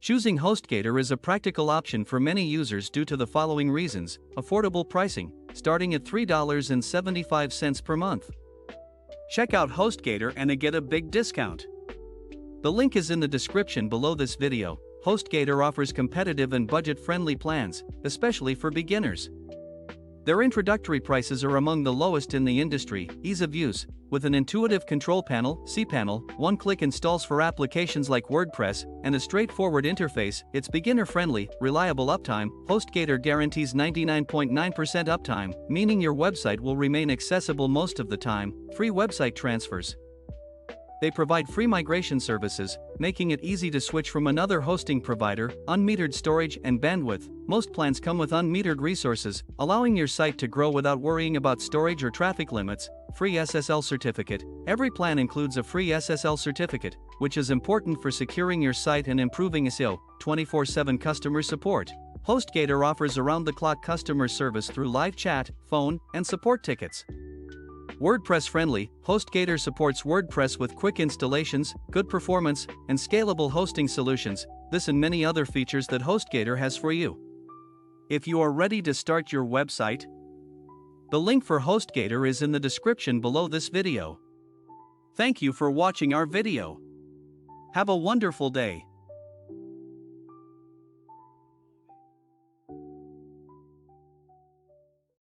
Choosing HostGator is a practical option for many users due to the following reasons: affordable pricing, starting at $3.75 per month. Check out HostGator and get a big discount. The link is in the description below this video. HostGator offers competitive and budget-friendly plans, especially for beginners. Their introductory prices are among the lowest in the industry. Ease of use: with an intuitive control panel, cPanel, one-click installs for applications like WordPress, and a straightforward interface, it's beginner-friendly. Reliable uptime: HostGator guarantees 99.9% uptime, meaning your website will remain accessible most of the time. Free website transfers: they provide free migration services, making it easy to switch from another hosting provider. Unmetered storage and bandwidth: most plans come with unmetered resources, allowing your site to grow without worrying about storage or traffic limits. Free SSL certificate: every plan includes a free SSL certificate, which is important for securing your site and improving SEO. 24/7 customer support: HostGator offers around-the-clock customer service through live chat, phone, and support tickets. WordPress friendly: HostGator supports WordPress with quick installations, good performance, and scalable hosting solutions. This and many other features that HostGator has for you. If you are ready to start your website, the link for HostGator is in the description below this video. Thank you for watching our video. Have a wonderful day.